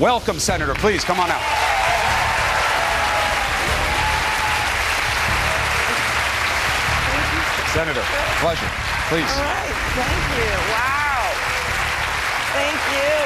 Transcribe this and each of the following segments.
Welcome, Senator. Please, come on out. Senator, pleasure. Please. All right. Thank you. Wow. Thank you.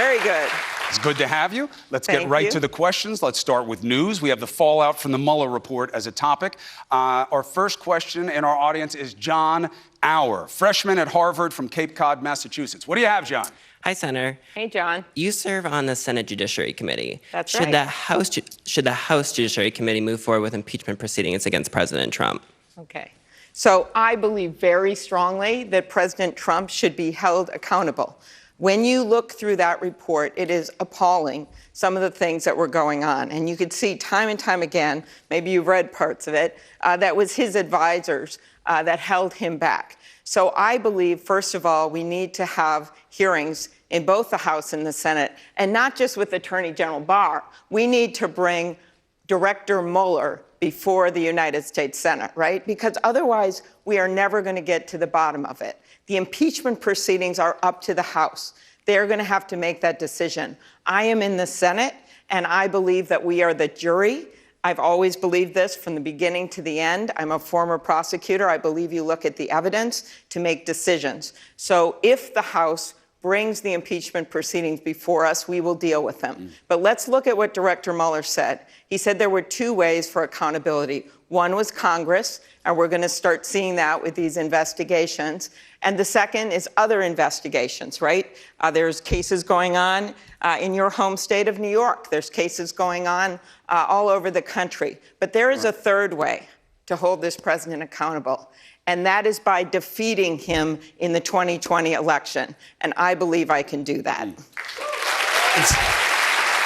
Very good. It's good to have you. Let's Thank get right you. to the questions. Let's start with news. We have the fallout from the Mueller report as a topic. Our first question in our audience is John Auer, freshman at Harvard from Cape Cod, Massachusetts. What do you have, John? Hi, Senator. Hey, John. You serve on the Senate Judiciary Committee. That's should right. Should the House Judiciary Committee move forward with impeachment proceedings against President Trump? Okay. So I believe very strongly that President Trump should be held accountable. When you look through that report, it is appalling, some of the things that were going on. And you could see time and time again, maybe you've read parts of it, that was his advisors that held him back. So I believe, first of all, we need to have hearings in both the House and the Senate, and not just with Attorney General Barr. We need to bring Director Mueller before the United States Senate, right? Because otherwise, we are never going to get to the bottom of it. The impeachment proceedings are up to the House. They're going to have to make that decision. I am in the Senate, and I believe that we are the jury. I've always believed this from the beginning to the end. I'm a former prosecutor. I believe you look at the evidence to make decisions. So if the House brings the impeachment proceedings before us, we will deal with them. But let's look at what Director Mueller said. He said there were two ways for accountability. One was Congress, and we're going to start seeing that with these investigations. And the second is other investigations, right? There's cases going on in your home state of New York. There's cases going on all over the country. But there is a third way to hold this president accountable, and that is by defeating him in the 2020 election. And I believe I can do that.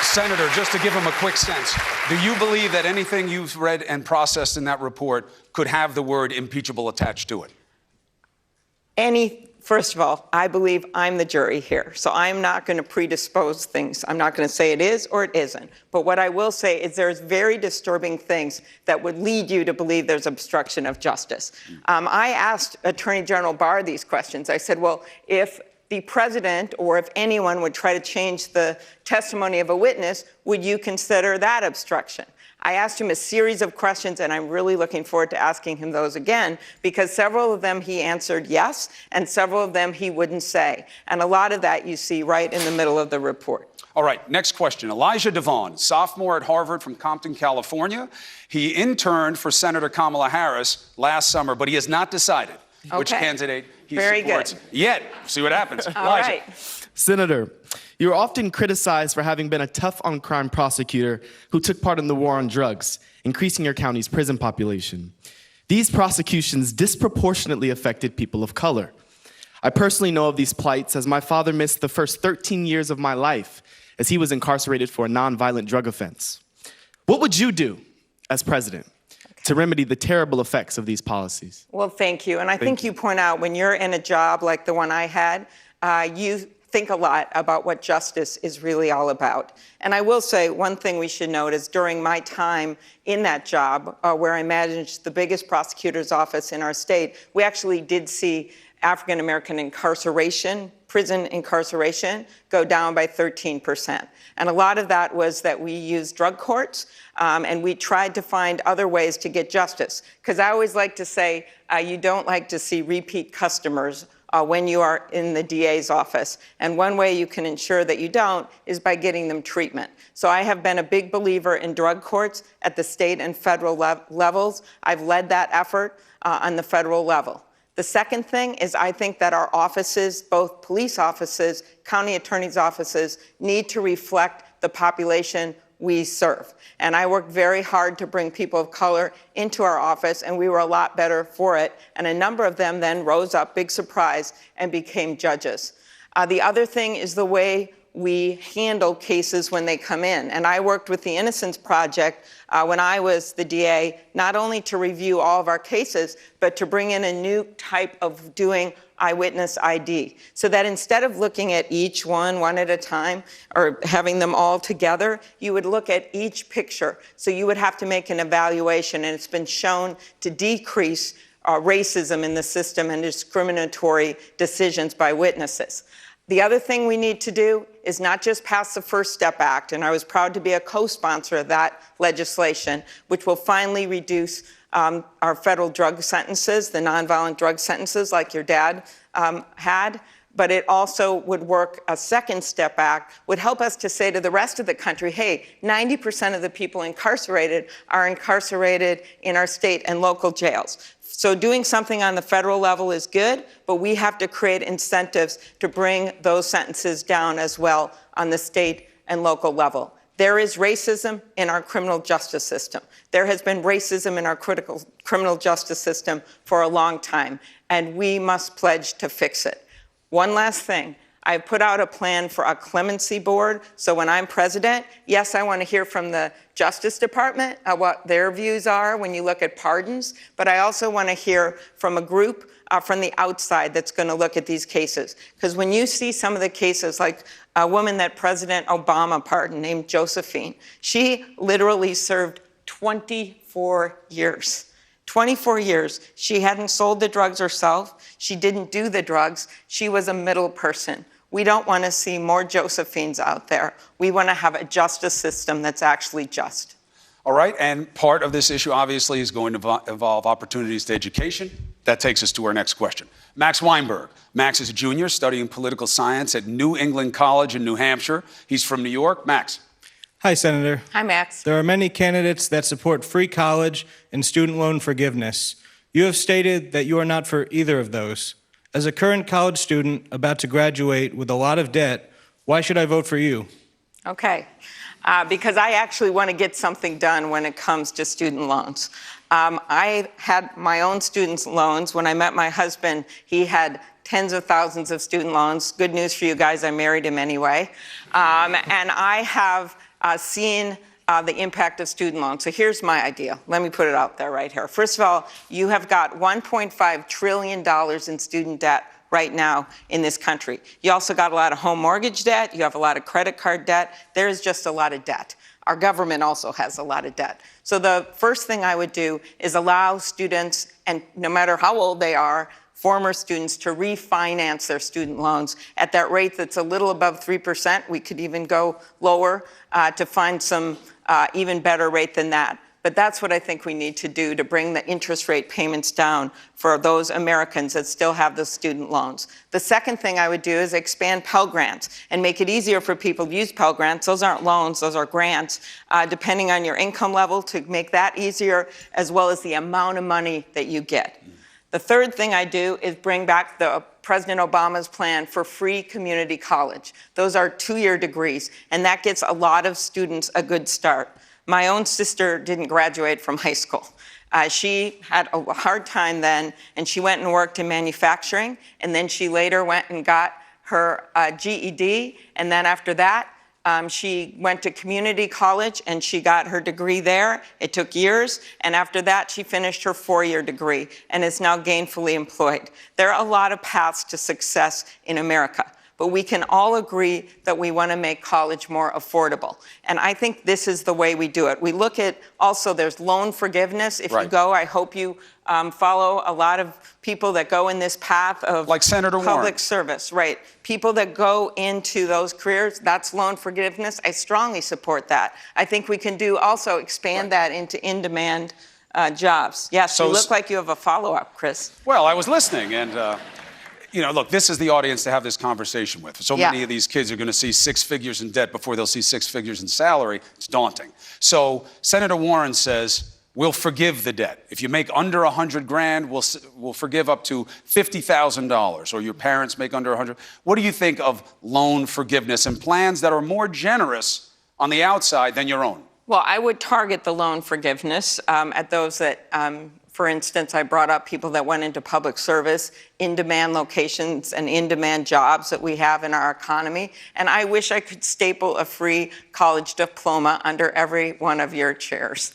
Senator, just to give him a quick sense, do you believe that anything you've read and processed in that report could have the word impeachable attached to it? First of all, I believe I'm the jury here, so I'm not going to predispose things. I'm not going to say it is or it isn't. But what I will say is there's very disturbing things that would lead you to believe there's obstruction of justice. I asked Attorney General Barr these questions. I said, well, if the president or if anyone would try to change the testimony of a witness, would you consider that obstruction? I asked him a series of questions, and I'm really looking forward to asking him those again, because several of them he answered yes, and several of them he wouldn't say. And a lot of that you see right in the middle of the report. All right, next question. Elijah Devon, sophomore at Harvard from Compton, California. He interned for Senator Kamala Harris last summer, but he has not decided which candidate he supports yet. See what happens. All Elijah. right. Senator, you're often criticized for having been a tough-on-crime prosecutor who took part in the war on drugs, increasing your county's prison population. These prosecutions disproportionately affected people of color. I personally know of these plights as my father missed the first 13 years of my life as he was incarcerated for a nonviolent drug offense. What would you do as president to remedy the terrible effects of these policies? Well, thank you. And I think you point out when you're in a job like the one I had, you think a lot about what justice is really all about. And I will say one thing we should note is during my time in that job, where I managed the biggest prosecutor's office in our state, we actually did see African-American incarceration, prison incarceration, go down by 13%. And a lot of that was that we used drug courts, and we tried to find other ways to get justice. Because I always like to say, you don't like to see repeat customers when you are in the DA's office. And one way you can ensure that you don't is by getting them treatment. So I have been a big believer in drug courts at the state and federal levels. I've led that effort on the federal level. The second thing is I think that our offices, both police offices, county attorneys' offices, need to reflect the population we serve. And I worked very hard to bring people of color into our office, and we were a lot better for it. And a number of them then rose up, big surprise, and became judges. The other thing is the way we handle cases when they come in. And I worked with the Innocence Project when I was the DA, not only to review all of our cases, but to bring in a new type of doing eyewitness ID, so that instead of looking at each one at a time or having them all together, you would look at each picture. So you would have to make an evaluation, and it's been shown to decrease racism in the system and discriminatory decisions by witnesses. The other thing we need to do is not just pass the First Step Act, and I was proud to be a co-sponsor of that legislation, which will finally reduce our federal drug sentences, the nonviolent drug sentences like your dad had, but it also would work, a Second Step Act would help us to say to the rest of the country, hey, 90% of the people incarcerated are incarcerated in our state and local jails. So doing something on the federal level is good, but we have to create incentives to bring those sentences down as well on the state and local level. There is racism in our criminal justice system. There has been racism in our criminal justice system for a long time, and we must pledge to fix it. One last thing. I put out a plan for a clemency board, so when I'm president, yes, I want to hear from the Justice Department what their views are when you look at pardons, but I also want to hear from a group from the outside that's going to look at these cases. Because when you see some of the cases, like a woman that President Obama pardoned named Josephine, she literally served 24 years. 24 years. She hadn't sold the drugs herself. She didn't do the drugs. She was a middle person. We don't want to see more Josephines out there. We want to have a justice system that's actually just. All right, and part of this issue obviously is going to involve opportunities to education. That takes us to our next question. Max Weinberg. Max is a junior studying political science at New England College in New Hampshire. He's from New York. Max. Hi, Senator. Hi, Max. There are many candidates that support free college and student loan forgiveness. You have stated that you are not for either of those. As a current college student about to graduate with a lot of debt, why should I vote for you? Okay, because I actually want to get something done when it comes to student loans. I had my own student loans. When I met my husband, he had tens of thousands of student loans. Good news for you guys, I married him anyway. And I have seen the impact of student loans. So here's my idea. Let me put it out there right here. First of all, you have got $1.5 trillion in student debt right now in this country. You also got a lot of home mortgage debt. You have a lot of credit card debt. There is just a lot of debt. Our government also has a lot of debt. So the first thing I would do is allow students, and no matter how old they are, former students to refinance their student loans at that rate that's a little above 3%. We could even go lower to find some even better rate than that. But that's what I think we need to do to bring the interest rate payments down for those Americans that still have the student loans. The second thing I would do is expand Pell Grants and make it easier for people to use Pell Grants. Those aren't loans, those are grants, depending on your income level, to make that easier, as well as the amount of money that you get. The third thing I do is bring back President Obama's plan for free community college. Those are 2-year degrees, and that gets a lot of students a good start. My own sister didn't graduate from high school. She had a hard time then, and she went and worked in manufacturing, and then she later went and got her GED, and then after that, she went to community college and she got her degree there. It took years, and after that she finished her 4-year degree and is now gainfully employed. There are a lot of paths to success in America, but we can all agree that we want to make college more affordable. And I think this is the way we do it. We look at, also there's loan forgiveness. If you go, I hope you follow a lot of people that go in this path of like Senator public service, right? People that go into those careers, that's loan forgiveness. I strongly support that. I think we can do also expand that into in-demand jobs. Yes, so you look like you have a follow-up, Chris. Well, I was listening, and you know, look, this is the audience to have this conversation with. So many of these kids are going to see 6 figures in debt before they'll see 6 figures in salary. It's daunting. So Senator Warren says, we'll forgive the debt. If you make under $100,000, we'll forgive up to $50,000, or your parents make under 100. What do you think of loan forgiveness and plans that are more generous on the outside than your own? Well, I would target the loan forgiveness at those that, for instance, I brought up people that went into public service, in-demand locations and in-demand jobs that we have in our economy. And I wish I could staple a free college diploma under every one of your chairs.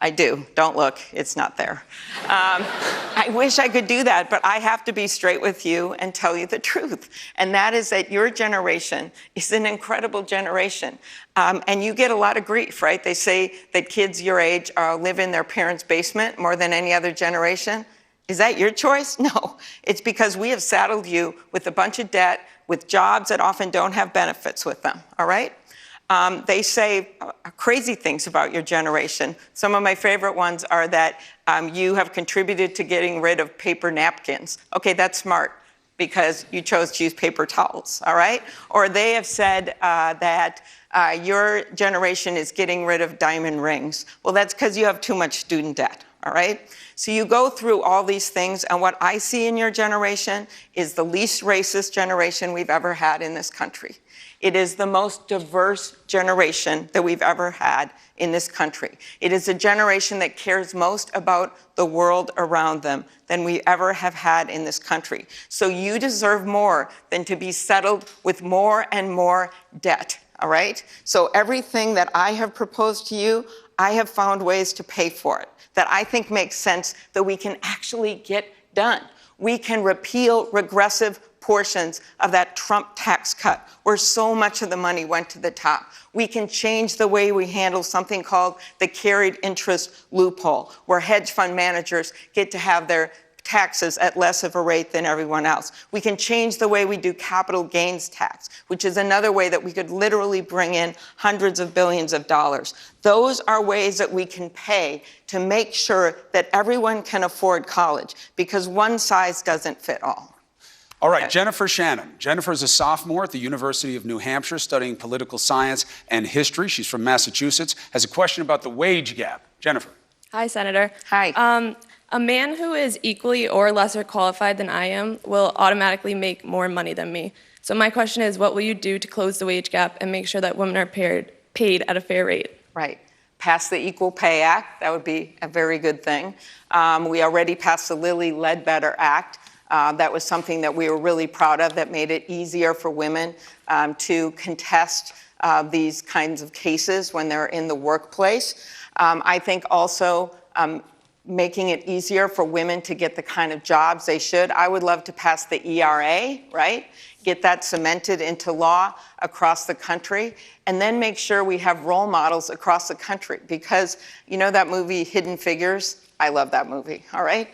I do. Don't look. It's not there. I wish I could do that, but I have to be straight with you and tell you the truth. And that is that your generation is an incredible generation. And you get a lot of grief, right? They say that kids your age live in their parents' basement more than any other generation. Is that your choice? No. It's because we have saddled you with a bunch of debt, with jobs that often don't have benefits with them, all right? They say crazy things about your generation. Some of my favorite ones are that you have contributed to getting rid of paper napkins. Okay, that's smart, because you chose to use paper towels, all right? Or they have said that your generation is getting rid of diamond rings. Well, that's because you have too much student debt, all right? So you go through all these things, and what I see in your generation is the least racist generation we've ever had in this country. It is the most diverse generation that we've ever had in this country. It is a generation that cares most about the world around them than we ever have had in this country. So you deserve more than to be settled with more and more debt, all right? So everything that I have proposed to you, I have found ways to pay for it that I think makes sense, that we can actually get done. We can repeal regressive portions of that Trump tax cut, where so much of the money went to the top. We can change the way we handle something called the carried interest loophole, where hedge fund managers get to have their taxes at less of a rate than everyone else. We can change the way we do capital gains tax, which is another way that we could literally bring in hundreds of billions of dollars. Those are ways that we can pay to make sure that everyone can afford college, because one size doesn't fit all. All right, Jennifer Shannon. Jennifer is a sophomore at the University of New Hampshire studying political science and history. She's from Massachusetts, has a question about the wage gap. Jennifer. Hi, Senator. Hi. A man who is equally or lesser qualified than I am will automatically make more money than me. So my question is, what will you do to close the wage gap and make sure that women are paid at a fair rate? Right. Pass the Equal Pay Act. That would be a very good thing. We already passed the Lilly Ledbetter Act. That was something that we were really proud of, that made it easier for women to contest these kinds of cases when they're in the workplace. I think also making it easier for women to get the kind of jobs they should. I would love to pass the ERA, right? Get that cemented into law across the country, and then make sure we have role models across the country. Because you know that movie, Hidden Figures? I love that movie, all right?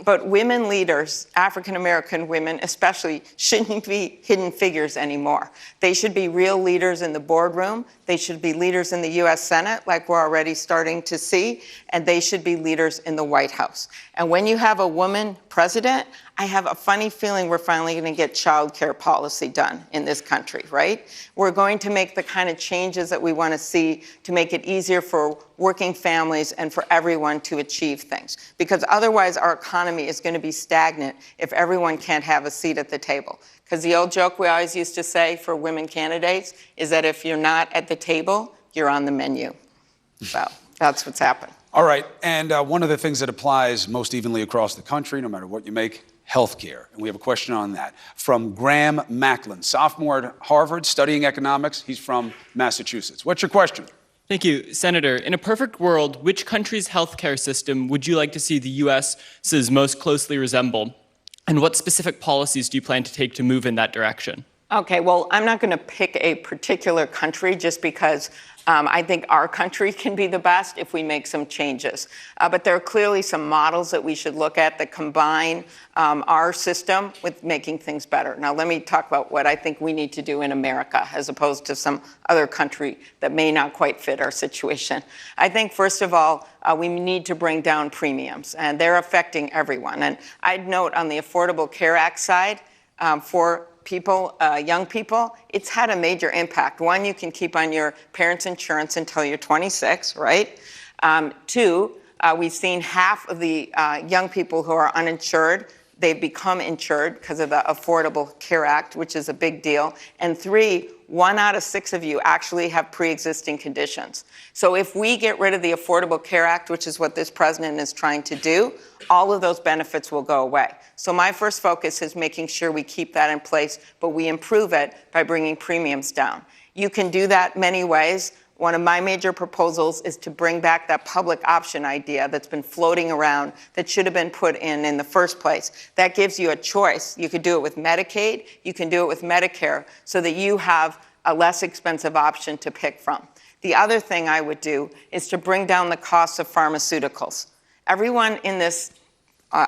But women leaders, African-American women especially, shouldn't be hidden figures anymore. They should be real leaders in the boardroom. They should be leaders in the US Senate, like we're already starting to see, and they should be leaders in the White House. And when you have a woman president, I have a funny feeling we're finally going to get child care policy done in this country, right? We're going to make the kind of changes that we want to see to make it easier for working families and for everyone to achieve things. Because otherwise our economy is going to be stagnant if everyone can't have a seat at the table. Because the old joke we always used to say for women candidates is that if you're not at the table, you're on the menu. So that's what's happened. All right, and one of the things that applies most evenly across the country, no matter what you make, healthcare. And we have a question on that from Graham Macklin, sophomore at Harvard, studying economics. He's from Massachusetts. What's your question? Thank you. Senator, in a perfect world, which country's healthcare system would you like to see the U.S.'s most closely resemble? And what specific policies do you plan to take to move in that direction? Okay, well, I'm not going to pick a particular country just because I think our country can be the best if we make some changes. But there are clearly some models that we should look at that combine our system with making things better. Now, let me talk about what I think we need to do in America as opposed to some other country that may not quite fit our situation. I think, first of all, we need to bring down premiums, and they're affecting everyone. And I'd note on the Affordable Care Act side, for people, young people, it's had a major impact. One, you can keep on your parents' insurance until you're 26, right? Two, we've seen half of the young people who are uninsured, they've become insured because of the Affordable Care Act, which is a big deal. And three, 1 out of 6 of you actually have pre-existing conditions. So if we get rid of the Affordable Care Act, which is what this president is trying to do, all of those benefits will go away. So my first focus is making sure we keep that in place, but we improve it by bringing premiums down. You can do that many ways. One of my major proposals is to bring back that public option idea that's been floating around that should have been put in the first place. That gives you a choice. You could do it with Medicaid, you can do it with Medicare, so that you have a less expensive option to pick from. The other thing I would do is to bring down the cost of pharmaceuticals. Everyone in this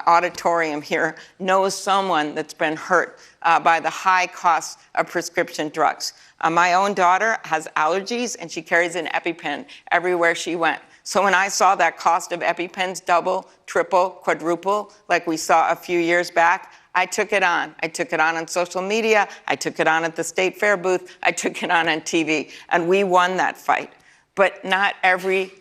auditorium here knows someone that's been hurt by the high cost of prescription drugs. My own daughter has allergies, and she carries an EpiPen everywhere she went. So when I saw that cost of EpiPens double, triple, quadruple, like we saw a few years back, I took it on. I took it on social media. I took it on at the State Fair booth. I took it on TV. And we won that fight. But not every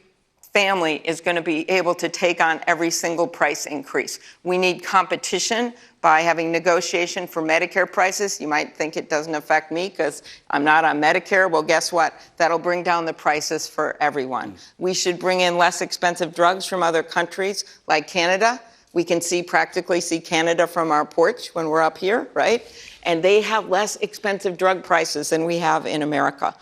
family is going to be able to take on every single price increase. We need competition by having negotiation for Medicare prices. You might think it doesn't affect me because I'm not on Medicare. Well, guess what? That'll bring down the prices for everyone. We should bring in less expensive drugs from other countries like Canada. We can practically see Canada from our porch when we're up here, right? And they have less expensive drug prices than we have in America.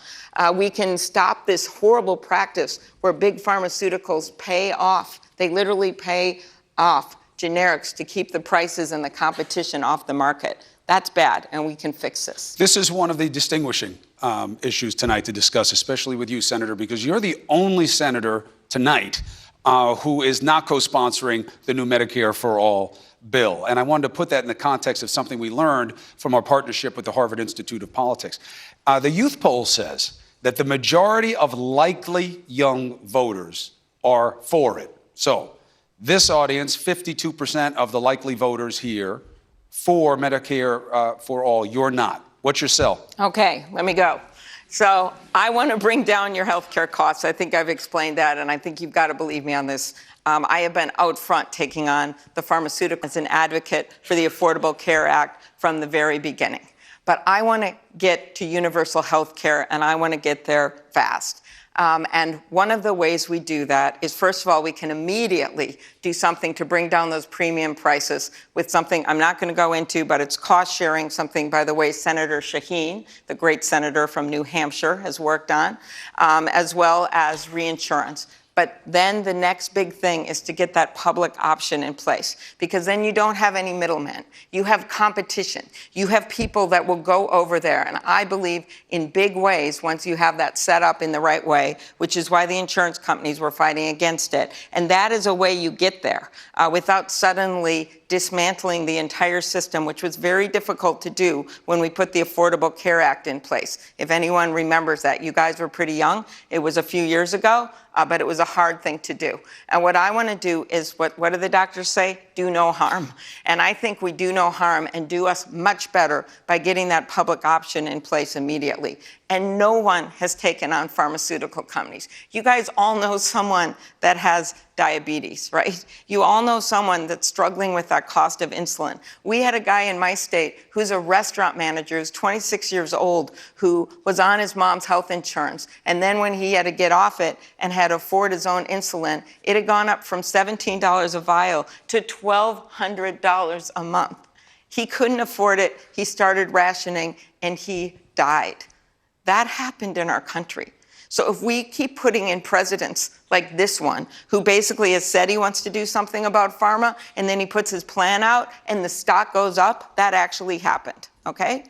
We can stop this horrible practice where big pharmaceuticals pay off. They literally pay off generics to keep the prices and the competition off the market. That's bad, and we can fix this. This is one of the distinguishing issues tonight to discuss, especially with you, Senator, because you're the only senator tonight who is not co-sponsoring the new Medicare for All bill. And I wanted to put that in the context of something we learned from our partnership with the Harvard Institute of Politics. The youth poll says that the majority of likely young voters are for it. So this audience, 52% of the likely voters here for Medicare for all. You're not. What's your sell? Okay, let me go. So I want to bring down your health care costs. I think I've explained that, and I think you've got to believe me on this. I have been out front taking on the pharmaceuticals as an advocate for the Affordable Care Act from the very beginning. But I want to get to universal health care, and I want to get there fast. And one of the ways we do that is, first of all, we can immediately do something to bring down those premium prices with something I'm not going to go into, but it's cost sharing, something, by the way, Senator Shaheen, the great senator from New Hampshire, has worked on, as well as reinsurance. But then the next big thing is to get that public option in place, because then you don't have any middlemen. You have competition. You have people that will go over there. And I believe in big ways once you have that set up in the right way, which is why the insurance companies were fighting against it. And that is a way you get there without suddenly dismantling the entire system, which was very difficult to do when we put the Affordable Care Act in place. If anyone remembers that, you guys were pretty young. It was a few years ago, but it was a hard thing to do. And what I want to do is, what do the doctors say? Do no harm. And I think we do no harm and do us much better by getting that public option in place immediately. And no one has taken on pharmaceutical companies. You guys all know someone that has diabetes, right? You all know someone that's struggling with that cost of insulin. We had a guy in my state who's a restaurant manager, who's 26 years old, who was on his mom's health insurance. And then when he had to get off it and had to afford his own insulin, it had gone up from $17 a vial to $1,200 a month. He couldn't afford it. He started rationing, and he died. That happened in our country. So if we keep putting in presidents like this one, who basically has said he wants to do something about pharma, and then he puts his plan out and the stock goes up, that actually happened, okay?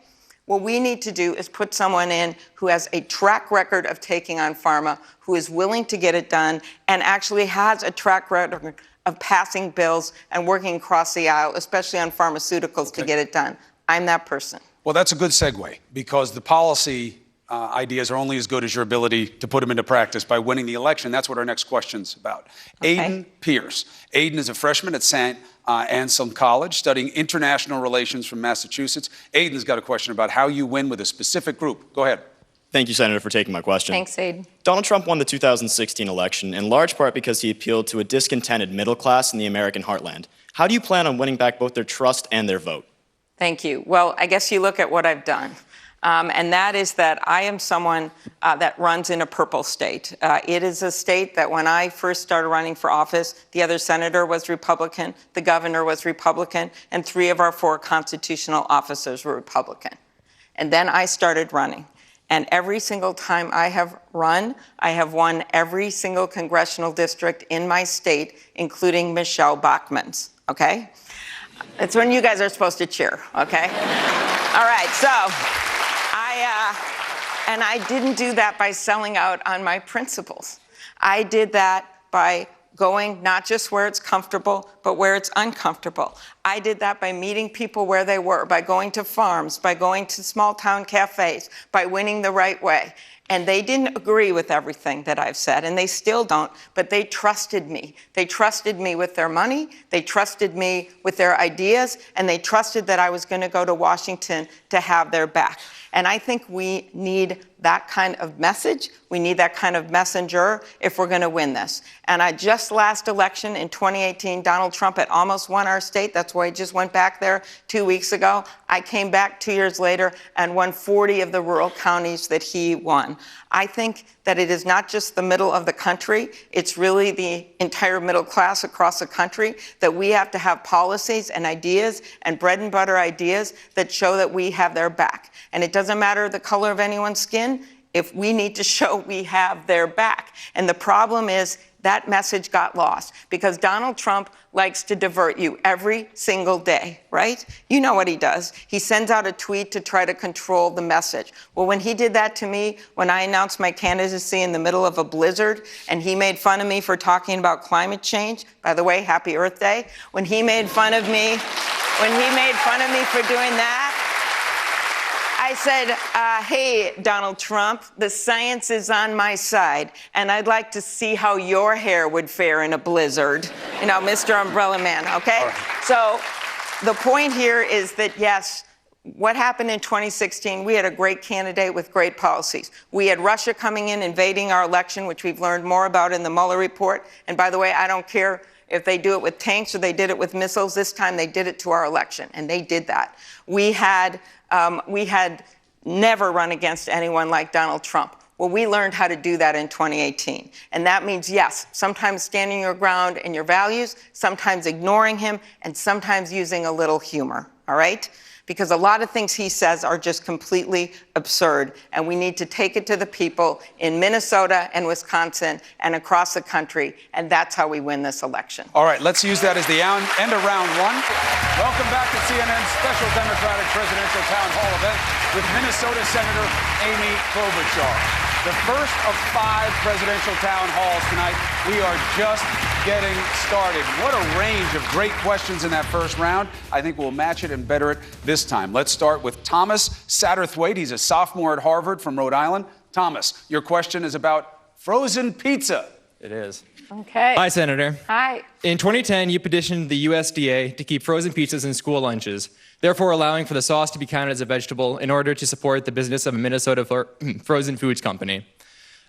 What we need to do is put someone in who has a track record of taking on pharma, who is willing to get it done, and actually has a track record of passing bills and working across the aisle, especially on pharmaceuticals, to get it done. I'm that person. Well, that's a good segue, because the policy ideas are only as good as your ability to put them into practice by winning the election. That's what our next question's about. Okay. Aiden Pierce. Aiden is a freshman at St. Anselm College, studying international relations from Massachusetts. Aiden's got a question about how you win with a specific group. Go ahead. Thank you, Senator, for taking my question. Thanks, Aiden. Donald Trump won the 2016 election in large part because he appealed to a discontented middle class in the American heartland. How do you plan on winning back both their trust and their vote? Thank you. Well, I guess you look at what I've done. And that is that I am someone that runs in a purple state. It is a state that when I first started running for office, the other senator was Republican, the governor was Republican, and 3 of our 4 constitutional officers were Republican. And then I started running. And every single time I have run, I have won every single congressional district in my state, including Michelle Bachmann's, okay? It's when you guys are supposed to cheer, okay? All right, so I didn't do that by selling out on my principles. I did that by going not just where it's comfortable, but where it's uncomfortable. I did that by meeting people where they were, by going to farms, by going to small town cafes, by winning the right way. And they didn't agree with everything that I've said, and they still don't, but they trusted me. They trusted me with their money, they trusted me with their ideas, and they trusted that I was going to go to Washington to have their back. And I think we need that kind of message. We need that kind of messenger if we're going to win this. And just last election in 2018, Donald Trump had almost won our state. That's why I just went back there 2 weeks ago. I came back 2 years later and won 40 of the rural counties that he won. I think that it is not just the middle of the country, it's really the entire middle class across the country, that we have to have policies and ideas and bread and butter ideas that show that we have their back. And it doesn't matter the color of anyone's skin, if we need to show we have their back. And the problem is that message got lost because Donald Trump likes to divert you every single day, right? You know what he does. He sends out a tweet to try to control the message. Well, when he did that to me, when I announced my candidacy in the middle of a blizzard, and he made fun of me for talking about climate change, by the way, happy Earth Day, when he made fun of me for doing that, I said, hey, Donald Trump, the science is on my side, and I'd like to see how your hair would fare in a blizzard. You know, Mr. Umbrella Man, okay? Right. So the point here is that, yes, what happened in 2016, we had a great candidate with great policies. We had Russia coming in, invading our election, which we've learned more about in the Mueller report. And by the way, I don't care if they do it with tanks or they did it with missiles. This time they did it to our election, and they did that. We had never run against anyone like Donald Trump. Well, we learned how to do that in 2018. And that means, yes, sometimes standing your ground in your values, sometimes ignoring him, and sometimes using a little humor, all right? Because a lot of things he says are just completely absurd, and we need to take it to the people in Minnesota and Wisconsin and across the country, and that's how we win this election. All right, let's use that as the end of round one. Welcome back to CNN's special Democratic presidential town hall event with Minnesota Senator Amy Klobuchar. The first of 5 presidential town halls tonight. We are just getting started. What a range of great questions in that first round. I think we'll match it and better it this time. Let's start with Thomas Satterthwaite. He's a sophomore at Harvard from Rhode Island. Thomas, your question is about frozen pizza. It is. Okay. Hi, Senator. Hi. In 2010, you petitioned the USDA to keep frozen pizzas in school lunches, therefore allowing for the sauce to be counted as a vegetable in order to support the business of a Minnesota frozen foods company.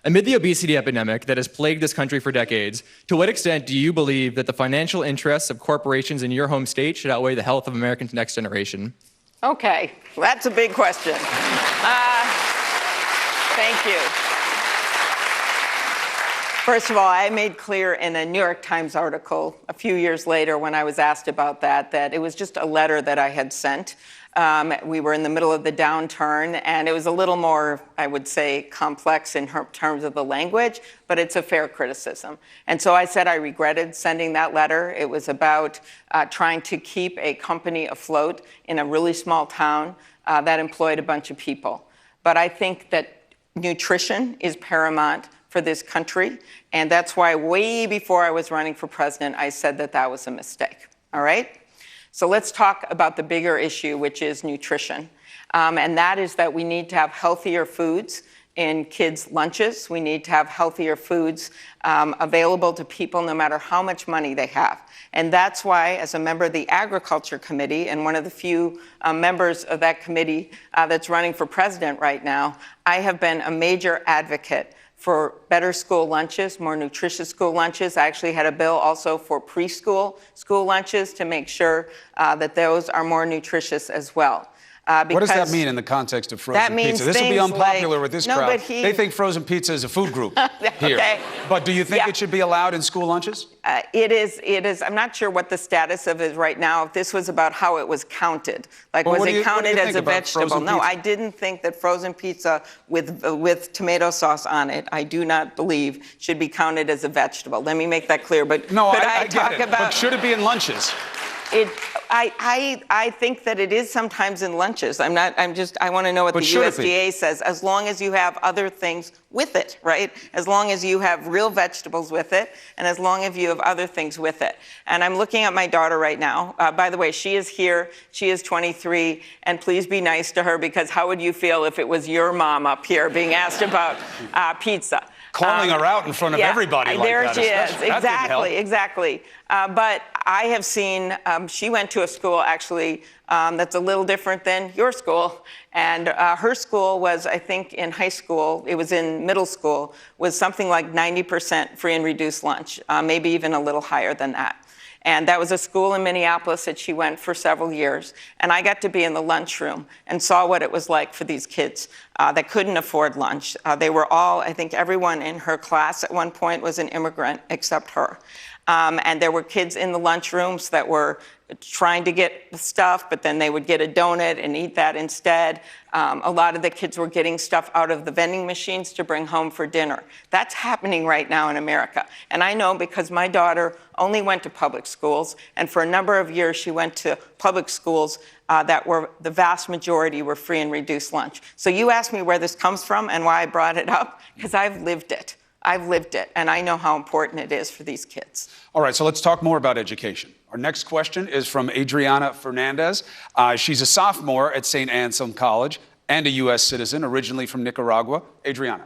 Amid the obesity epidemic that has plagued this country for decades, to what extent do you believe that the financial interests of corporations in your home state should outweigh the health of America's next generation? Okay, well, that's a big question. Thank you. First of all, I made clear in a New York Times article a few years later when I was asked about that it was just a letter that I had sent. We were in the middle of the downturn, and it was a little more, I would say, complex in terms of the language, but it's a fair criticism. And so I said I regretted sending that letter. It was about trying to keep a company afloat in a really small town that employed a bunch of people. But I think that nutrition is paramount for this country, and that's why way before I was running for president, I said that that was a mistake, all right? So let's talk about the bigger issue, which is nutrition. And that is that we need to have healthier foods in kids' lunches. We need to have healthier foods available to people no matter how much money they have. And that's why, as a member of the Agriculture Committee and one of the few members of that committee that's running for president right now, I have been a major advocate for better school lunches, more nutritious school lunches. I actually had a bill also for preschool school lunches to make sure that those are more nutritious as well. What does that mean in the context of frozen pizza? This will be unpopular with this crowd. They think frozen pizza is a food group here. Okay. But do you think it should be allowed in school lunches? It is. I'm not sure what the status of it is right now. If this was about how it was counted, like was it counted as a vegetable? No, I didn't think that frozen pizza with tomato sauce on it, I do not believe should be counted as a vegetable. Let me make that clear. But no, I get it. But should it be in lunches? I think that it is sometimes in lunches. I want to know what the USDA says. As long as you have other things with it, right? As long as you have real vegetables with it, and as long as you have other things with it. And I'm looking at my daughter right now. By the way, she is here. She is 23, and please be nice to her, because how would you feel if it was your mom up here being asked about pizza? Calling her out in front of everybody like there that. There she is, exactly. But I have seen, she went to a school actually that's a little different than your school. And her school was, I think in high school, it was in middle school, was something like 90% free and reduced lunch, maybe even a little higher than that. And that was a school in Minneapolis that she went for several years. And I got to be in the lunchroom and saw what it was like for these kids that couldn't afford lunch. They were all, I think everyone in her class at one point was an immigrant except her. And there were kids in the lunchrooms that were trying to get stuff, but then they would get a donut and eat that instead. A lot of the kids were getting stuff out of the vending machines to bring home for dinner. That's happening right now in America. And I know because my daughter only went to public schools, and for a number of years she went to public schools that were, the vast majority were free and reduced lunch. So you asked me where this comes from and why I brought it up, because I've lived it. I've lived it, and I know how important it is for these kids. All right, so let's talk more about education. Our next question is from Adriana Fernandez. She's a sophomore at St. Anselm College and a U.S. citizen, originally from Nicaragua. Adriana.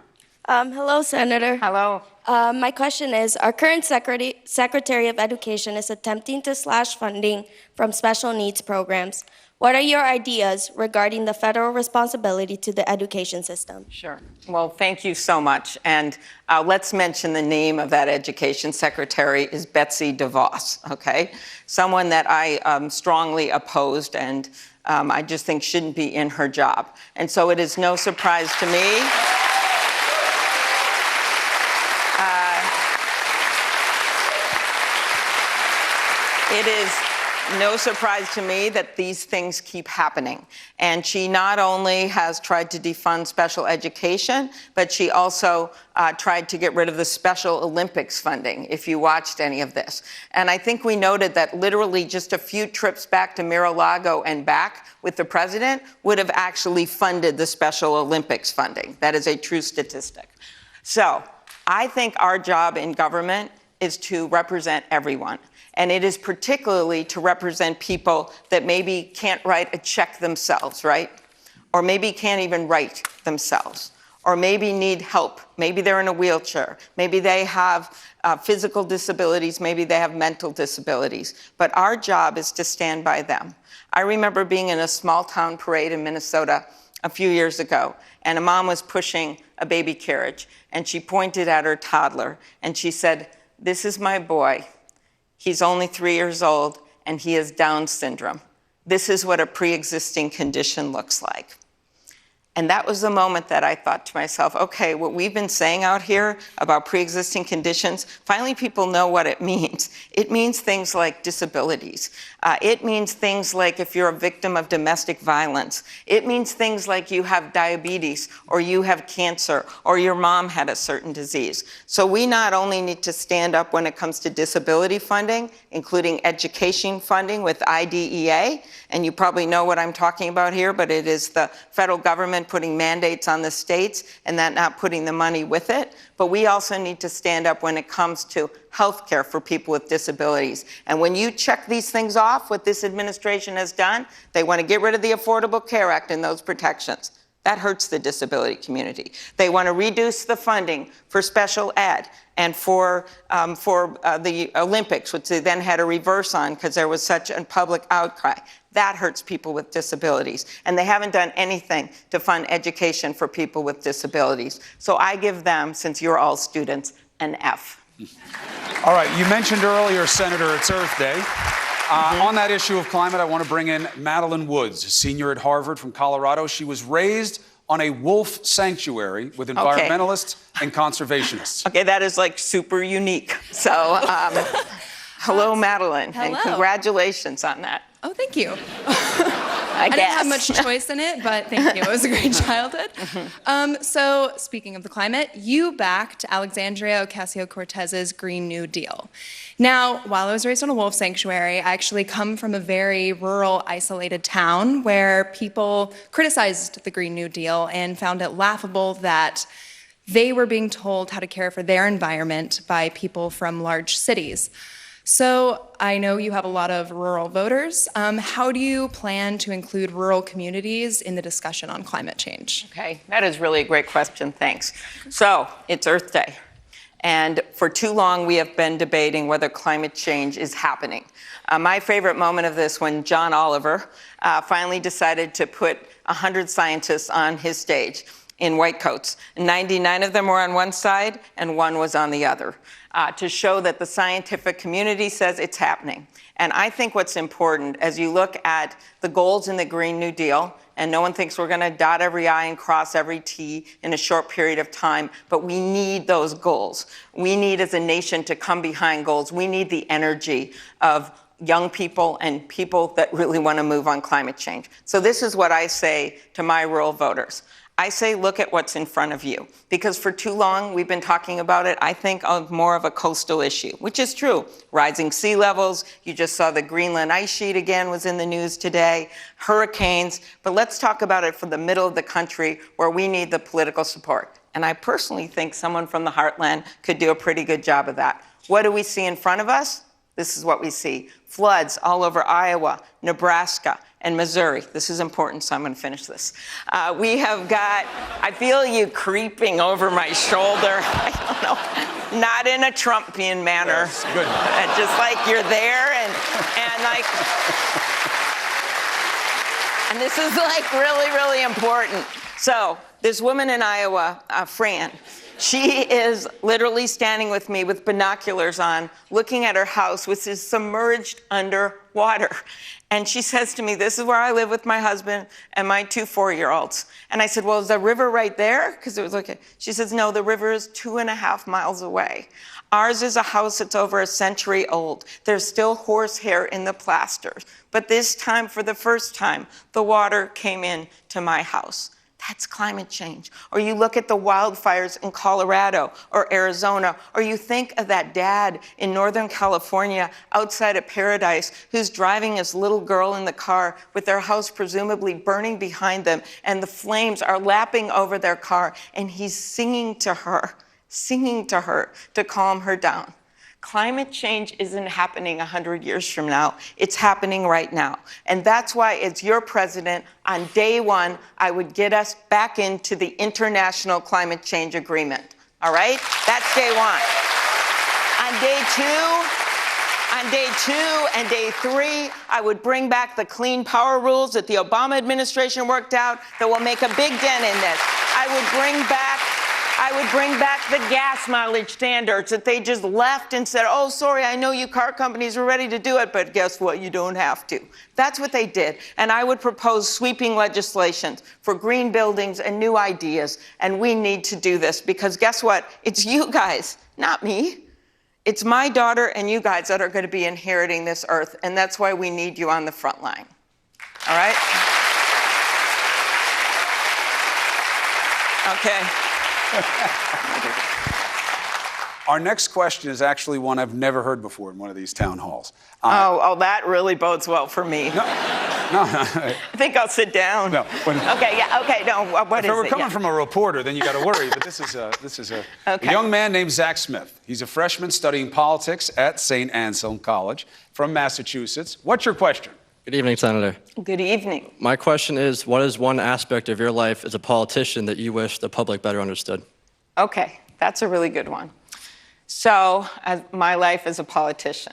Hello, Senator. Hello. My question is, our current Secretary of Education is attempting to slash funding from special needs programs. What are your ideas regarding the federal responsibility to the education system? Sure. Well, thank you so much. And let's mention the name of that education secretary is Betsy DeVos, okay? Someone that I strongly opposed and I just think shouldn't be in her job. And so it is no surprise to me. It is no surprise to me that these things keep happening. And she not only has tried to defund special education, but she also tried to get rid of the Special Olympics funding, if you watched any of this. And I think we noted that literally just a few trips back to Mar-a-Lago and back with the president would have actually funded the Special Olympics funding. That is a true statistic. So I think our job in government is to represent everyone. And it is particularly to represent people that maybe can't write a check themselves, right? Or maybe can't even write themselves. Or maybe need help. Maybe they're in a wheelchair. Maybe they have physical disabilities. Maybe they have mental disabilities. But our job is to stand by them. I remember being in a small town parade in Minnesota a few years ago, and a mom was pushing a baby carriage, and she pointed at her toddler, and she said, "This is my boy. He's only 3 years old, and he has Down syndrome. This is what a pre-existing condition looks like." And that was the moment that I thought to myself, okay, what we've been saying out here about pre-existing conditions, finally people know what it means. It means things like disabilities. It means things like if you're a victim of domestic violence. It means things like you have diabetes, or you have cancer, or your mom had a certain disease. So we not only need to stand up when it comes to disability funding, including education funding with IDEA, and you probably know what I'm talking about here, but it is the federal government putting mandates on the states and that not putting the money with it. But we also need to stand up when it comes to health care for people with disabilities. And when you check these things off, what this administration has done, they want to get rid of the Affordable Care Act and those protections. That hurts the disability community. They want to reduce the funding for special ed and for the Olympics, which they then had a reverse on because there was such a public outcry. That hurts people with disabilities. And they haven't done anything to fund education for people with disabilities. So I give them, since you're all students, an F. All right, you mentioned earlier, Senator, it's Earth Day. On that issue of climate, I want to bring in Madeline Woods, a senior at Harvard from Colorado. She was raised on a wolf sanctuary with environmentalists and conservationists. Okay, that is like super unique. So, hello, Madeline, Hello. and congratulations on that. Oh, thank you. I didn't have much choice in it, but thank you. It was a great childhood. So speaking of the climate, you backed Alexandria Ocasio-Cortez's Green New Deal. Now, while I was raised on a wolf sanctuary, I actually come from a very rural, isolated town where people criticized the Green New Deal and found it laughable that they were being told how to care for their environment by people from large cities. So I know you have a lot of rural voters. How do you plan to include rural communities in the discussion on climate change? Okay, that is really a great question, thanks. So, it's Earth Day. And for too long, we have been debating whether climate change is happening. My favorite moment of this when John Oliver finally decided to put 100 scientists on his stage in white coats. 99 of them were on one side and 1 was on the other, to show that the scientific community says it's happening. And I think what's important, as you look at the goals in the Green New Deal, and no one thinks we're going to dot every I and cross every T in a short period of time, but we need those goals. We need, as a nation, to come behind goals. We need the energy of young people and people that really want to move on climate change. So this is what I say to my rural voters. I say, look at what's in front of you. Because for too long, we've been talking about it, I think, of more of a coastal issue, which is true. Rising sea levels, you just saw the Greenland ice sheet again was in the news today, hurricanes, but let's talk about it for the middle of the country where we need the political support. And I personally think someone from the heartland could do a pretty good job of that. What do we see in front of us? This is what we see. Floods all over Iowa, Nebraska, and Missouri. This is important, so I'm going to finish this. We have got, I feel you creeping over my shoulder. I don't know, not in a Trumpian manner. Yes, good. Just like you're there and like, and this is like really, really important. So this woman in Iowa, Fran, she is literally standing with me with binoculars on, looking at her house, which is submerged under water. And she says to me, this is where I live with my husband and my 2 4-year-olds. And I said, well, is the river right there? Because it was okay. She says, no, the river is 2.5 miles away. Ours is a house that's over a century old. There's still horsehair in the plasters. But this time, for the first time, the water came in to my house. That's climate change. Or you look at the wildfires in Colorado or Arizona, or you think of that dad in Northern California outside of Paradise who's driving his little girl in the car with their house presumably burning behind them, and the flames are lapping over their car, and he's singing to her to calm her down. Climate change isn't happening 100 years from now. It's happening right now. And that's why, as your president, on day 1, I would get us back into the International Climate Change Agreement. All right? That's day 1. On day 2 and day 3, I would bring back the clean power rules that the Obama administration worked out that will make a big dent in this. I would bring back the gas mileage standards that they just left and said, oh, sorry, I know you car companies are ready to do it, but guess what? You don't have to. That's what they did. And I would propose sweeping legislation for green buildings and new ideas. And we need to do this because guess what? It's you guys, not me. It's my daughter and you guys that are going to be inheriting this earth. And that's why we need you on the front line. All right? Okay. Our next question is actually one I've never heard before in one of these town halls. That really bodes well for me. No. I think I'll sit down. No. Okay, yeah, okay, no, what is it? If we're coming from a reporter, then you got to worry. But this is a young man named Zach Smith. He's a freshman studying politics at St. Anselm College from Massachusetts. What's your question? Good evening, Senator. Good evening. My question is, what is one aspect of your life as a politician that you wish the public better understood? Okay, that's a really good one. So, my life as a politician.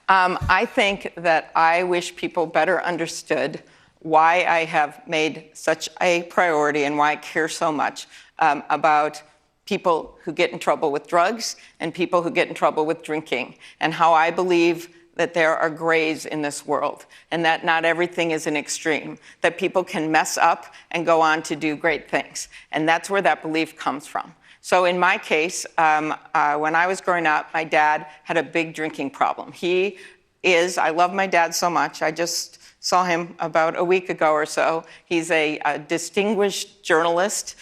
I think that I wish people better understood why I have made such a priority and why I care so much about people who get in trouble with drugs and people who get in trouble with drinking, and how I believe that there are grays in this world and that not everything is an extreme, that people can mess up and go on to do great things. And that's where that belief comes from. So in my case, when I was growing up, my dad had a big drinking problem. I love my dad so much. I just saw him about a week ago or so. He's a distinguished journalist.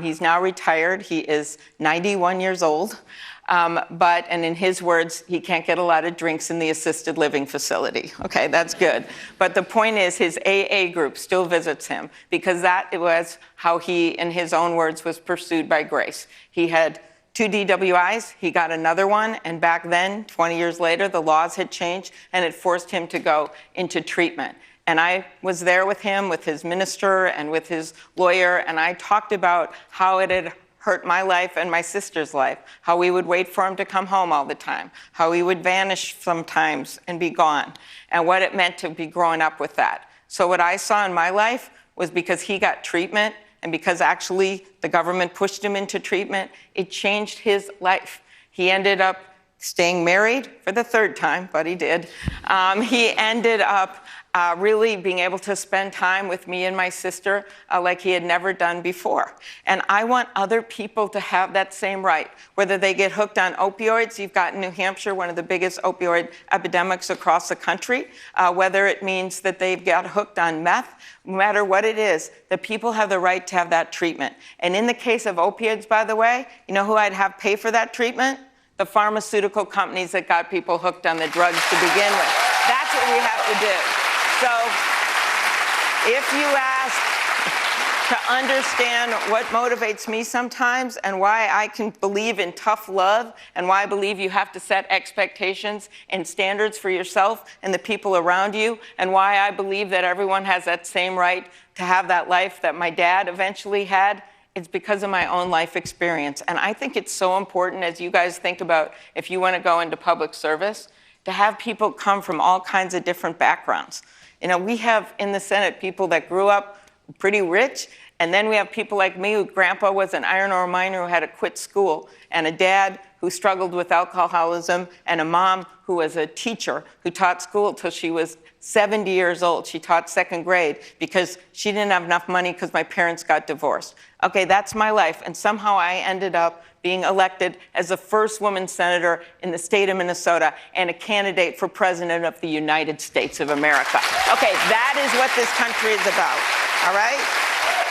He's now retired. He is 91 years old. And in his words, he can't get a lot of drinks in the assisted living facility. Okay, that's good. But the point is, his AA group still visits him because that was how he, in his own words, was pursued by grace. He had 2 DWIs, he got another one, and back then, 20 years later, the laws had changed and it forced him to go into treatment. And I was there with him, with his minister and with his lawyer, and I talked about how it had hurt my life and my sister's life, how we would wait for him to come home all the time, how he would vanish sometimes and be gone, and what it meant to be growing up with that. So what I saw in my life was because he got treatment and because actually the government pushed him into treatment, it changed his life. He ended up staying married for the 3rd time, but he did. He ended up really being able to spend time with me and my sister like he had never done before. And I want other people to have that same right, whether they get hooked on opioids. You've got in New Hampshire one of the biggest opioid epidemics across the country, whether it means that they've got hooked on meth, no matter what it is, the people have the right to have that treatment. And in the case of opioids, by the way, you know who I'd have pay for that treatment? The pharmaceutical companies that got people hooked on the drugs to begin with. That's what we have to do. So if you ask to understand what motivates me sometimes and why I can believe in tough love and why I believe you have to set expectations and standards for yourself and the people around you, and why I believe that everyone has that same right to have that life that my dad eventually had, it's because of my own life experience. And I think it's so important, as you guys think about if you want to go into public service, to have people come from all kinds of different backgrounds. You know, we have in the Senate people that grew up pretty rich, and then we have people like me, whose grandpa was an iron ore miner who had to quit school, and a dad who struggled with alcoholism, and a mom who was a teacher who taught school till she was 70 years old. She taught 2nd grade because she didn't have enough money because my parents got divorced. Okay, that's my life, and somehow I ended up being elected as the first woman senator in the state of Minnesota and a candidate for president of the United States of America. Okay, that is what this country is about, all right?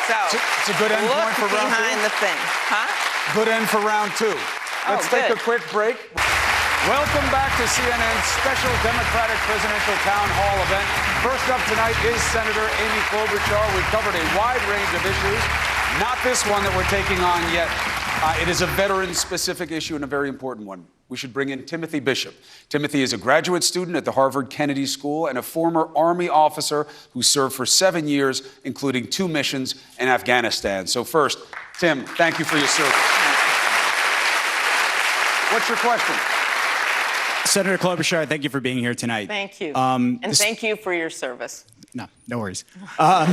So it's a good end point for round 2. Behind the thing, huh? Good end for round 2. Let's take a quick break. Welcome back to CNN's special Democratic presidential town hall event. First up tonight is Senator Amy Klobuchar. We've covered a wide range of issues, not this one that we're taking on yet. It is a veteran-specific issue and a very important one. We should bring in Timothy Bishop. Timothy is a graduate student at the Harvard Kennedy School and a former Army officer who served for 7 years, including 2 missions in Afghanistan. So first, Tim, thank you for your service. What's your question? Senator Klobuchar, thank you for being here tonight. Thank you. And thank you for your service. No worries. I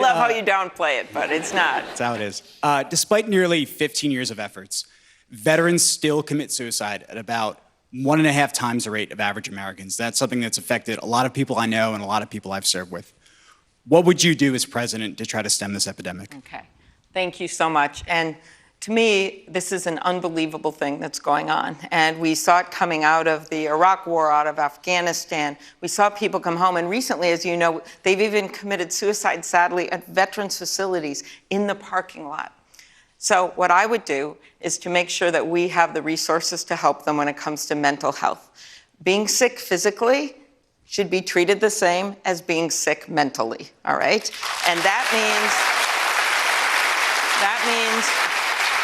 love how you downplay it, but it's not. That's how it is. Despite nearly 15 years of efforts, veterans still commit suicide at about 1.5 times the rate of average Americans. That's something that's affected a lot of people I know and a lot of people I've served with. What would you do as president to try to stem this epidemic? Okay. Thank you so much. And to me, this is an unbelievable thing that's going on. And we saw it coming out of the Iraq War, out of Afghanistan. We saw people come home. And recently, as you know, they've even committed suicide, sadly, at veterans' facilities in the parking lot. So what I would do is to make sure that we have the resources to help them when it comes to mental health. Being sick physically should be treated the same as being sick mentally, all right? And that means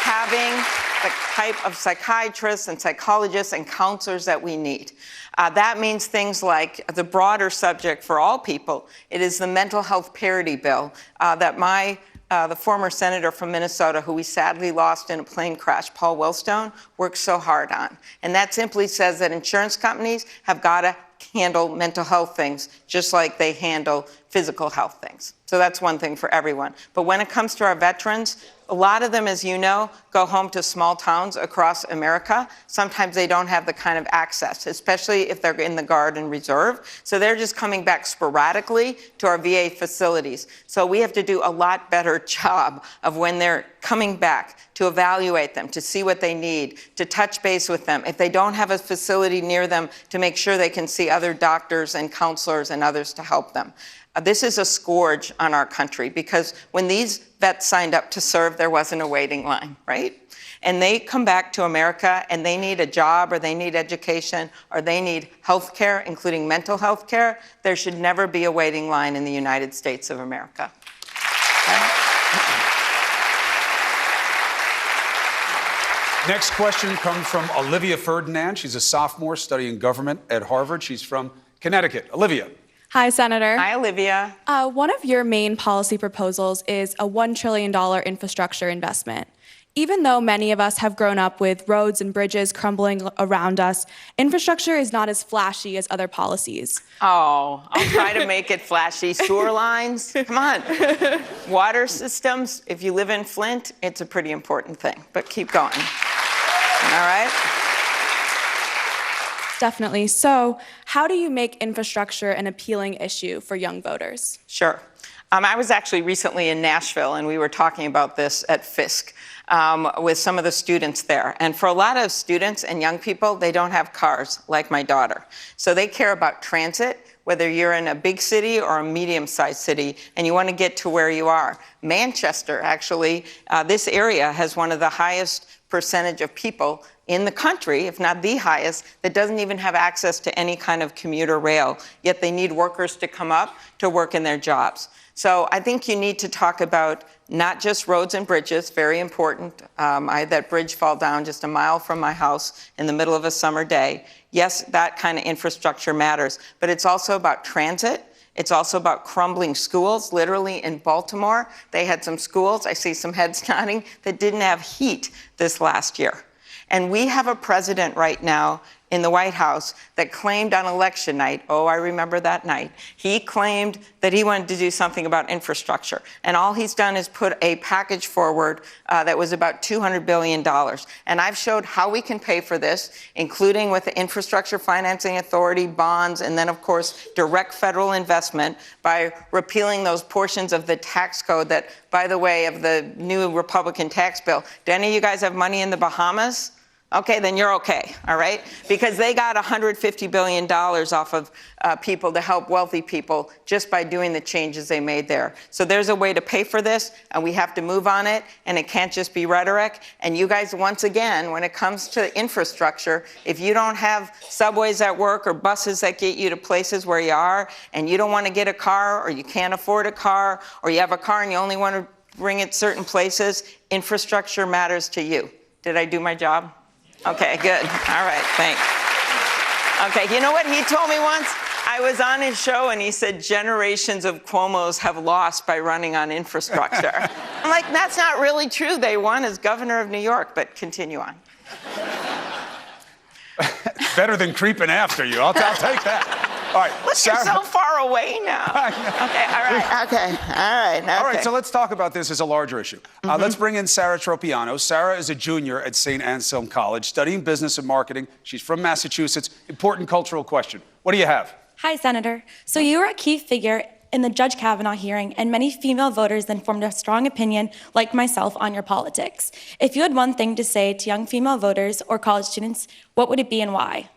having the type of psychiatrists and psychologists and counselors that we need. That means things like the broader subject for all people. It is the mental health parity bill that the former senator from Minnesota, who we sadly lost in a plane crash, Paul Wellstone, worked so hard on. And that simply says that insurance companies have got to handle mental health things just like they handle physical health things. So that's one thing for everyone. But when it comes to our veterans, a lot of them, as you know, go home to small towns across America. Sometimes they don't have the kind of access, especially if they're in the Guard and Reserve. So they're just coming back sporadically to our VA facilities. So we have to do a lot better job of when they're coming back to evaluate them, to see what they need, to touch base with them. If they don't have a facility near them, to make sure they can see other doctors and counselors and others to help them. This is a scourge on our country because when these vets signed up to serve, there wasn't a waiting line, right? And they come back to America and they need a job or they need education or they need health care, including mental health care. There should never be a waiting line in the United States of America. Okay? Next question comes from Olivia Ferdinand. She's a sophomore studying government at Harvard. She's from Connecticut. Olivia. Hi, Senator. Hi, Olivia. One of your main policy proposals is a $1 trillion infrastructure investment. Even though many of us have grown up with roads and bridges crumbling around us, infrastructure is not as flashy as other policies. Oh, I'll try to make it flashy. Sewer lines, come on. Water systems, if you live in Flint, it's a pretty important thing, but keep going. All right? Definitely. So, how do you make infrastructure an appealing issue for young voters? Sure. I was actually recently in Nashville, and we were talking about this at Fisk with some of the students there. And for a lot of students and young people, they don't have cars, like my daughter. So they care about transit, whether you're in a big city or a medium-sized city, and you want to get to where you are. Manchester, actually, this area has one of the highest percentage of people in the country, if not the highest, that doesn't even have access to any kind of commuter rail, yet they need workers to come up to work in their jobs. So I think you need to talk about not just roads and bridges, very important. I had that bridge fall down just a mile from my house in the middle of a summer day. Yes, that kind of infrastructure matters, but it's also about transit. It's also about crumbling schools. Literally in Baltimore, they had some schools, I see some heads nodding, that didn't have heat this last year. And we have a president right now in the White House that claimed on election night, oh, I remember that night, he claimed that he wanted to do something about infrastructure. And all he's done is put a package forward that was about $200 billion. And I've showed how we can pay for this, including with the Infrastructure Financing Authority, bonds, and then, of course, direct federal investment by repealing those portions of the tax code that, by the way, of the new Republican tax bill. Do any of you guys have money in the Bahamas? Okay, then you're okay, all right? Because they got $150 billion off of people to help wealthy people just by doing the changes they made there. So there's a way to pay for this, and we have to move on it, and it can't just be rhetoric. And you guys, once again, when it comes to infrastructure, if you don't have subways at work or buses that get you to places where you are, and you don't want to get a car, or you can't afford a car, or you have a car and you only want to bring it certain places, infrastructure matters to you. Did I do my job? Okay, good. All right, thanks. Okay, you know what he told me once? I was on his show and he said generations of Cuomos have lost by running on infrastructure. I'm like, that's not really true. They won as governor of New York, but continue on. Better than creeping after you. I'll take that. All right, look, Sarah, you're so far away now. Okay, all right, okay, all right. All right, so let's talk about this as a larger issue. Let's bring in Sarah Tropiano. Sarah is a junior at St. Anselm College, studying business and marketing. She's from Massachusetts. Important cultural question. What do you have? Hi, Senator. So you were a key figure in the Judge Kavanaugh hearing, and many female voters then formed a strong opinion, like myself, on your politics. If you had one thing to say to young female voters or college students, what would it be and why?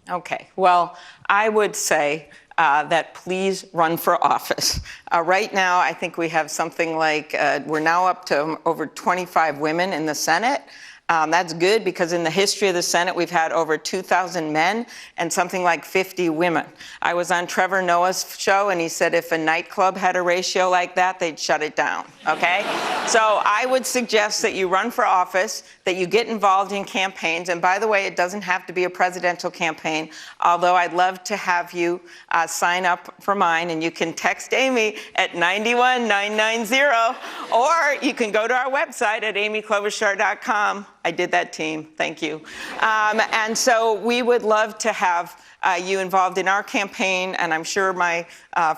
Okay, well, I would say that please run for office. Right now, I think we have something like, we're now up to over 25 women in the Senate. That's good because in the history of the Senate, we've had over 2,000 men and something like 50 women. I was on Trevor Noah's show, and he said if a nightclub had a ratio like that, they'd shut it down, okay? So I would suggest that you run for office, that you get involved in campaigns. And by the way, it doesn't have to be a presidential campaign, although I'd love to have you sign up for mine. And you can text Amy at 91990, or you can go to our website at amyklobuchar.com. I did that team. Thank you. And so we would love to have you involved in our campaign, and I'm sure my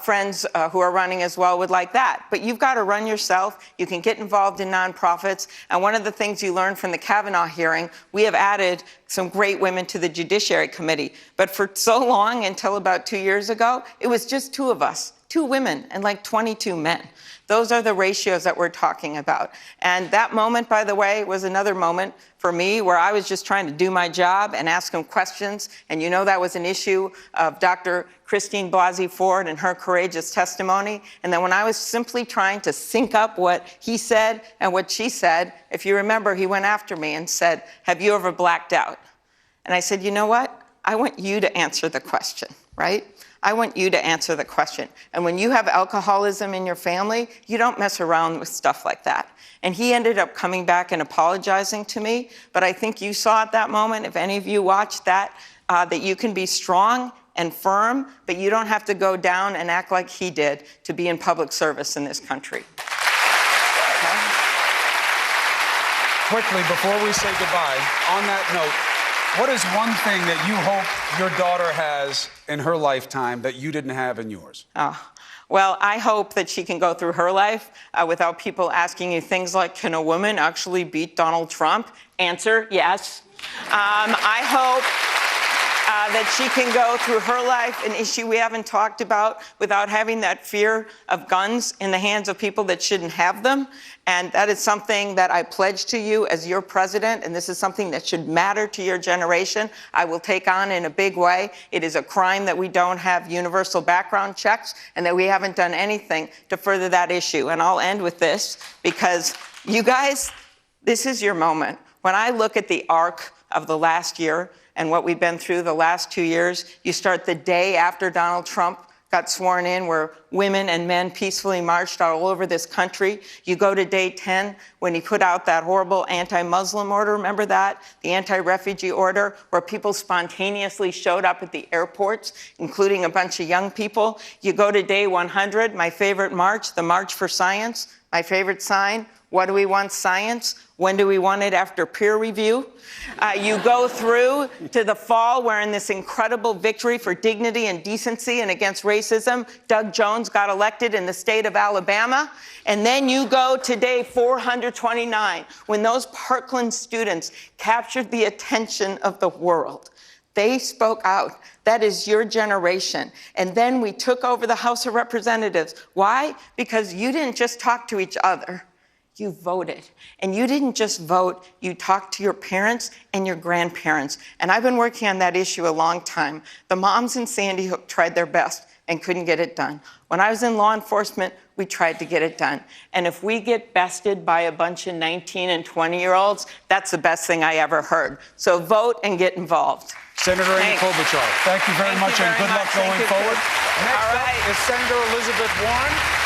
friends who are running as well would like that. But you've got to run yourself. You can get involved in nonprofits. And one of the things you learned from the Kavanaugh hearing, we have added some great women to the Judiciary Committee. But for so long, until about 2 years ago, it was just 2 of us, 2 women and like 22 men. Those are the ratios that we're talking about. And that moment, by the way, was another moment for me where I was just trying to do my job and ask him questions. And you know that was an issue of Dr. Christine Blasey Ford and her courageous testimony. And then when I was simply trying to sync up what he said and what she said, if you remember, he went after me and said, "Have you ever blacked out?" And I said, "You know what? I want you to answer the question, right? I want you to answer the question. And when you have alcoholism in your family, you don't mess around with stuff like that." And he ended up coming back and apologizing to me. But I think you saw at that moment, if any of you watched that, that you can be strong and firm, but you don't have to go down and act like he did to be in public service in this country. Okay? Quickly, before we say goodbye, on that note, what is one thing that you hope your daughter has in her lifetime that you didn't have in yours? Well, I hope that she can go through her life without people asking you things like, can a woman actually beat Donald Trump? Answer, yes. I hope that she can go through her life, an issue we haven't talked about, without having that fear of guns in the hands of people that shouldn't have them. And that is something that I pledge to you as your president, and this is something that should matter to your generation. I will take on in a big way. It is a crime that we don't have universal background checks and that we haven't done anything to further that issue. And I'll end with this, because you guys, this is your moment. When I look at the arc of the last year and what we've been through the last 2 years, you start the day after Donald Trump got sworn in, where women and men peacefully marched all over this country. You go to day 10, when he put out that horrible anti-Muslim order, remember that? The anti-refugee order, where people spontaneously showed up at the airports, including a bunch of young people. You go to day 100, my favorite march, the March for Science, my favorite sign. What do we want? Science. When do we want it? After peer review. You go through to the fall, where in this incredible victory for dignity and decency and against racism, Doug Jones got elected in the state of Alabama. And then you go to day 429, when those Parkland students captured the attention of the world. They spoke out. That is your generation. And then we took over the House of Representatives. Why? Because you didn't just talk to each other. You voted. And you didn't just vote, you talked to your parents and your grandparents. And I've been working on that issue a long time. The moms in Sandy Hook tried their best and couldn't get it done. When I was in law enforcement, we tried to get it done. And if we get bested by a bunch of 19 and 20-year-olds, that's the best thing I ever heard. So vote and get involved. Senator Amy Klobuchar, thank you very much, and good luck going forward. Next up is Senator Elizabeth Warren.